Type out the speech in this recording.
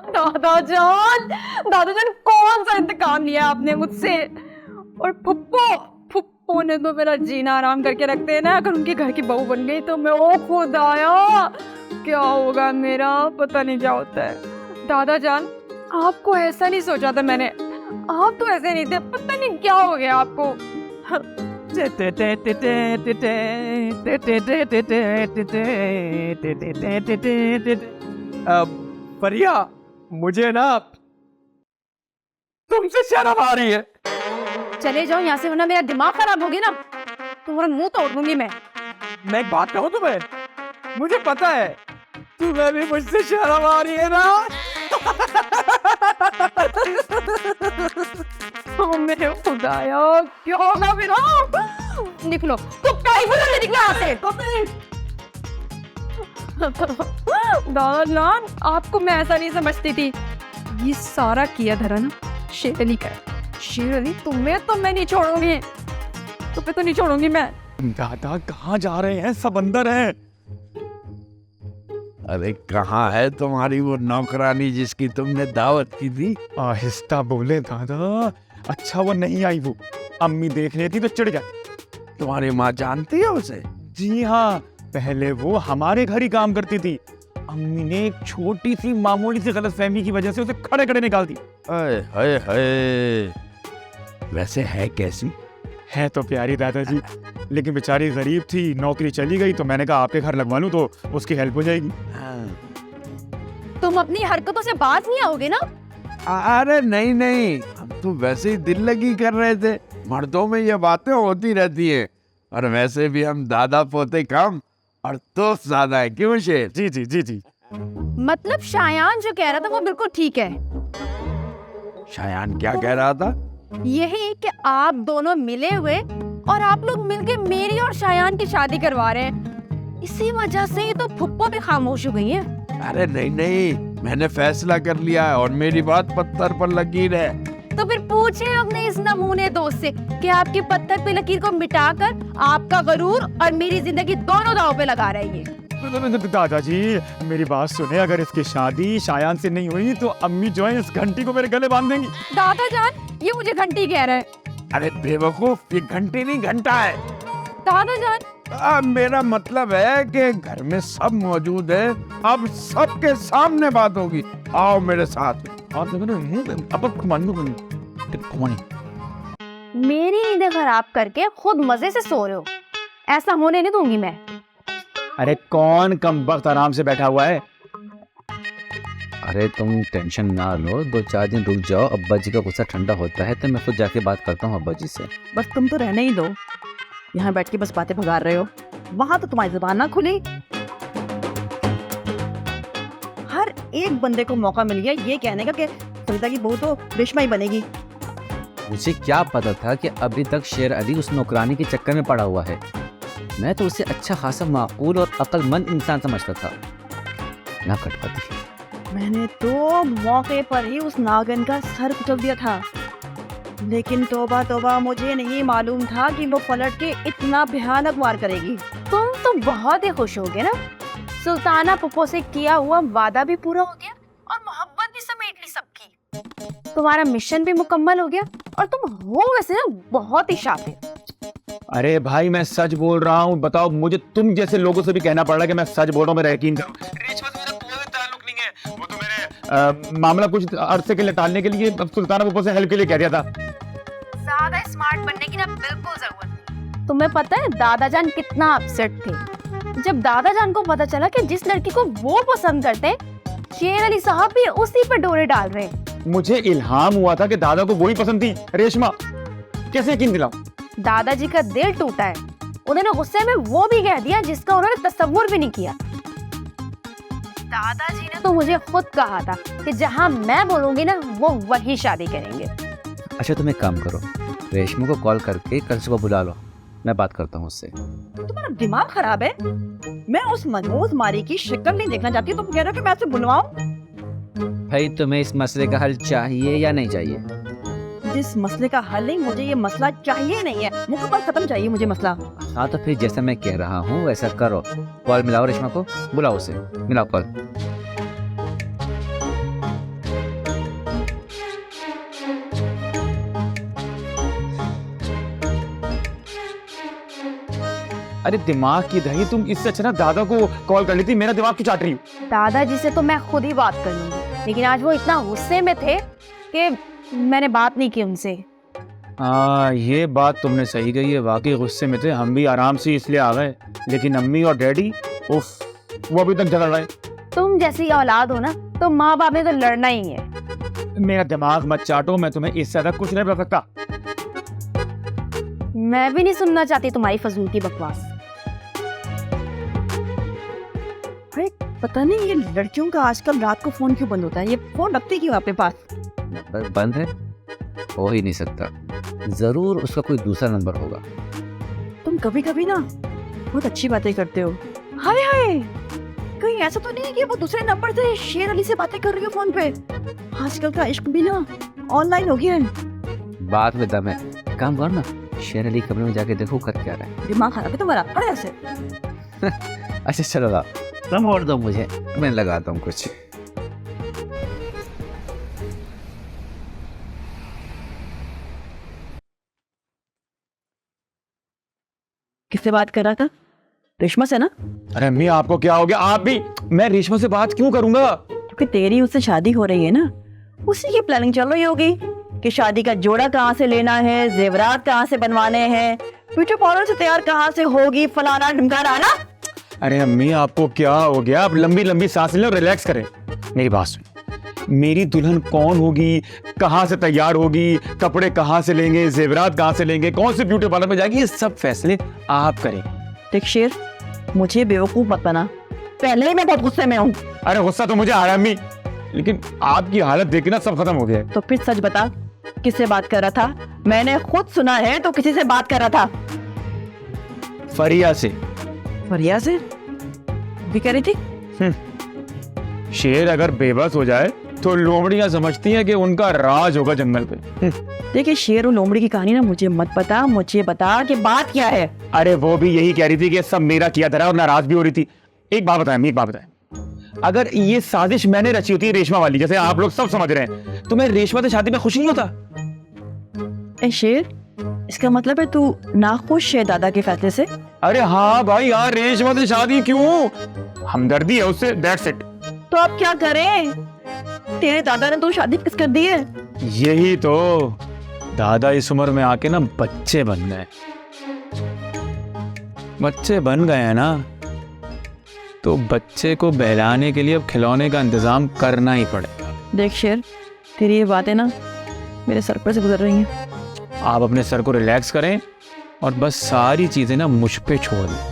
दादाजान, दादाजान कौन सा इंतकाम लिया आपने मुझसे? और फुप्पो, फुप्पो ने तो मेरा जीना आराम करके रखते हैं ना। अगर उनके घर की बहू बन गई तो मैं ओ खुदाया क्या होगा मेरा, पता नहीं क्या होता है। दादाजान, आपको ऐसा नहीं सोचा था मैंने, आप तो ऐसे नहीं थे, पता नहीं क्या हो गया आपको। परिया, मुझे ना तुमसे शर्म आ रही है। चले जाओ यहाँ से वरना मेरा दिमाग खराब हो गया ना, तुम्हारा मुंह तोड़ दूंगी मैं। एक बात कहूँ तुम्हें, मुझे पता है तुम्हें भी मुझसे शर्म आ रही है ना। ओ मेरे खुदाया, क्या होगा मेरा? निकलो, तुम कहीं भी निकलो यहाँ से। दादाजान, आपको मैं ऐसा नहीं समझती थी। ये सारा किया धरा ना शेर अली का है। शेर अली, तुम्हें तो मैं नहीं छोड़ूंगी, तुम्हें तो नहीं छोड़ूंगी मैं। दादा कहाँ जा रहे हैं? सब अंदर हैं। अरे कहाँ है तुम्हारी वो नौकरानी जिसकी तुमने दावत की थी? आहिस्ता बोले दादा। अच्छा वो नहीं आई, वो अम्मी देख लेती तो चिढ़ जाती। तुम्हारी माँ जानती है उसे? जी हाँ, पहले वो हमारे घर ही काम करती थी। अम्मी ने एक छोटी सी मामूली सी गलतफहमी की वजह से उसे खड़े खड़े निकाल दी। हाय हाय हाय, वैसे है कैसी? है तो प्यारी दादाजी, लेकिन बेचारी गरीब थी, नौकरी चली गई तो मैंने कहा आपके घर लगवा लूं तो उसकी हेल्प हो जाएगी। तुम अपनी हरकतों से बात नहीं आओगे ना? अरे नहीं नहीं, हम तो वैसे ही दिल लगी कर रहे थे। मर्दों में ये बातें होती रहती हैं, और वैसे भी हम दादा पोते कम और दोस्त ज्यादा है, क्यों शेर? जी जी जी जी। मतलब शायान जो कह रहा था वो बिल्कुल ठीक है। शायान क्या कह रहा था? यही कि आप दोनों मिले हुए और आप लोग मिलके मेरी और शायान की शादी करवा रहे हैं। इसी वजह से ही तो फुप्पो भी खामोश हो गई है। अरे नहीं नहीं, मैंने फैसला कर लिया है और मेरी बात पत्थर पर लकीर है। तो फिर पूछे अपने इस नमूने दोस्त से कि आपके पत्थर पे लकीर को मिटाकर आपका गरूर और मेरी जिंदगी दोनों दांव पे लगा रही है। दादाजी मेरी बात सुने, अगर इसकी शादी शायान से नहीं हुई तो अम्मी जो है इस घंटी को मेरे गले बांध देंगी। दादाजान, ये मुझे घंटी कह रहा है। अरे बेवकूफ, ये घंटी नहीं घंटा है। दादाजान, मेरा मतलब है कि घर में सब मौजूद है, अब सबके सामने बात होगी। आओ मेरे साथ। मेरी नींदें खराब करके खुद मजे से सो रहे हो, ऐसा होने नहीं दूंगी मैं। अरे कौन कमबख्त आराम से बैठा हुआ है? अरे तुम टेंशन ना लो, 2-4 दिन रुक जाओ। अब्बा जी का गुस्सा ठंडा होता है तो मैं खुद जाके बात करता हूँ अब्बा जी से। बस तुम तो रहने ही दो, यहाँ बैठ के बस बातें भगार रहे हो। वहां तो तुम्हारी जुबान ना खुली। हर एक बंदे को मौका मिल गया ये कहने का कि सविता की बहू तो रेशमा ही बनेगी। मुझे क्या पता था कि अभी तक शेर अली उस नौकरानी के चक्कर में पड़ा हुआ है। मैं तो उसे अच्छा खासा माकूल और अक्लमंद इंसान समझता था, ना कटपटी। मैंने तो मौके पर ही उस नागिन का सर कुचल दिया था, लेकिन तौबा तौबा, मुझे नहीं मालूम था कि वो पलट के इतना भयानक वार करेगी। तुम तो बहुत ही खुश हो गए ना, सुल्ताना पुप्पो से किया हुआ वादा भी पूरा हो गया और मोहब्बत भी समेट ली सबकी। तुम्हारा मिशन भी मुकम्मल हो गया और तुम हो वैसे ना बहुत ही शातिर। अरे भाई मैं सच बोल रहा हूँ, बताओ मुझे तुम जैसे लोगों से भी कहना पड़ रहा है कि मैं सच बोल रहा हूँ, मेरा यकीन करो। रेशमा से मेरा कोई ताल्लुक नहीं है, वो तो मैंने मामला कुछ अरसे के लिए टालने के लिए सुल्ताना पुप्पो से हेल्प के लिए कह दिया था। ज्यादा स्मार्ट बनने की ना बिल्कुल जरूरत नहीं। तुम्हें पता है दादाजान कितना अपसेट थे जब दादाजान को पता चला कि जिस लड़की को वो पसंद करते हैं शेर अली साहब भी उसी पर डोरे डाल रहे हैं। मुझे इल्हाम हुआ था कि दादा को वही पसंद थी, रेशमा। कैसे यकीन दिलाऊं? दादाजी का दिल टूटा है, उन्होंने गुस्से में वो भी कह दिया जिसका उन्होंने तसव्वुर भी नहीं किया। दादाजी ने तो मुझे खुद कहा था कि जहां मैं बोलूंगी ना वो वही शादी करेंगे। अच्छा तुम एक काम करो, रेशमा को कॉल करके कल सुबह बुला लो, मैं बात करता हूँ उससे। तुम्हारा दिमाग खराब है? मैं उस मनोज मारी की शक्ल नहीं देखना चाहती, तुम कह रहे हो कि मैं उसे बुलवाऊं? भाई तुम्हें इस मसले का हल चाहिए या नहीं चाहिए? जिस मसले का हल नहीं, मुझे ये मसला चाहिए नहीं है, मुकम्मल खत्म चाहिए मुझे मसला। हाँ तो फिर जैसा मैं कह रहा हूँ वैसा करो, कॉल मिलाओ रेशमा को, बुलाओ उसे, मिलाओ कॉल। अरे दिमाग की दही, तुम इससे अच्छा ना दादा को कॉल कर लेती, मेरा दिमाग क्यों चाट रही हो? दादाजी से तो मैं खुद ही बात कर लूंगी, लेकिन आज वो इतना गुस्से में थे कि मैंने बात नहीं की उनसे। हाँ, ये बात तुमने सही कही है, वाकई गुस्से में थे, हम भी आराम से इसलिए आ गए, लेकिन अम्मी और डैडी उफ, वो अभी तक झगड़ रहे। तुम जैसी औलाद हो ना, तो माँ बाप ने तो लड़ना ही है। मेरा दिमाग मत चाटो, मैं तुम्हें इससे ज्यादा कुछ नहीं बता सकता। मैं भी नहीं सुनना चाहती तुम्हारी फजूल की बकवास। अरे पता नहीं ये लड़कियों का आजकल रात को फोन क्यों बंद होता है, ये फोन रखते क्यों आपके पास? नंबर बंद है, हो ही नहीं सकता। जरूर उसका कोई दूसरा नंबर होगा। तुम कभी कभी ना बहुत अच्छी बातें करते हो। हाय हाय, कहीं ऐसा तो नहीं है कि वो दूसरे नंबर से शेर अली से बातें कर रही हो फोन पे? आजकल का इश्क भी ना ऑनलाइन हो गया है। बात में दम है, काम कर ना, शेर अली कमरे में जाके देखो कर क्या रहा है। दिमाग खराब है तुम्हारा, अरे ऐसे। अच्छा चलो ना, तुम और दो मुझे, मैं लगाता हूँ कुछ। किससे बात कर रहा था? रेशमा से ना? अरे अम्मी आपको क्या हो गया? आप भी, मैं रेशमा से बात क्यों करूंगा? क्योंकि तेरी उससे शादी हो रही है ना, उसी की प्लानिंग चल रही होगी कि शादी का जोड़ा कहाँ से लेना है, जेवरात कहाँ से बनवाने हैं, ब्यूटी पार्लर से तैयार कहाँ से होगी, फलाना ढिमकाना ना। अरे अम्मी आपको क्या हो गया? आप लंबी लंबी सांस लें और रिलैक्स करें। मेरी बात सुन, मेरी दुल्हन कौन होगी, कहाँ से तैयार होगी, कपड़े कहाँ से लेंगे, जेवरात कहाँ से लेंगे, कौन से ब्यूटी पार्लर में जाएगी, ये सब फैसले आप करें। देख शेर, मुझे बेवकूफ मत बना, पहले ही मैं बहुत गुस्से में हूँ। अरे गुस्सा तो मुझे आ रहा है अम्मी, लेकिन आपकी हालत देख के ना सब खत्म हो गया है। तो फिर सच बता, किससे बात कर रहा था? मैंने खुद सुना है तो किसी से बात कर रहा था। फरिया से। फरिया से भी कह रही थी? शेर अगर बेबस हो जाए तो लोमड़ियां समझती हैं कि उनका राज होगा जंगल पे। देखिए शेर और लोमड़ी की कहानी ना मुझे मत पता, मुझे बता कि बात क्या है। अरे वो भी यही कह रही थी कि सब मेरा किया धरा और नाराज भी हो रही थी। एक बात बताएं, एक बात बताएं, अगर ये साजिश मैंने रची होती रेशमा वाली, जैसे आप लोग सब समझ रहे हैं, तो मैं रेशमा से शादी में खुश नहीं होता। ए शेर, इसका मतलब है तू नाखुश है दादा के फैसले से? अरे हाँ भाई यार, रेशमा से शादी क्यों? हमदर्दी है उससे, दैट्स इट। तो अब क्या करें? तेरे दादा ने तो शादी फिक्स कर दी है। यही तो, दादा इस उम्र में आके ना बच्चे बन गए। बच्चे बन गए हैं ना, तो बच्चे को बहलाने के लिए अब खिलौने का इंतजाम करना ही पड़ेगा। देख शेर, तेरी ये बातें ना मेरे सर पर से गुजर रही हैं। आप अपने सर को रिलैक्स करें और बस सारी चीजें ना मुझ पे छोड़ दें।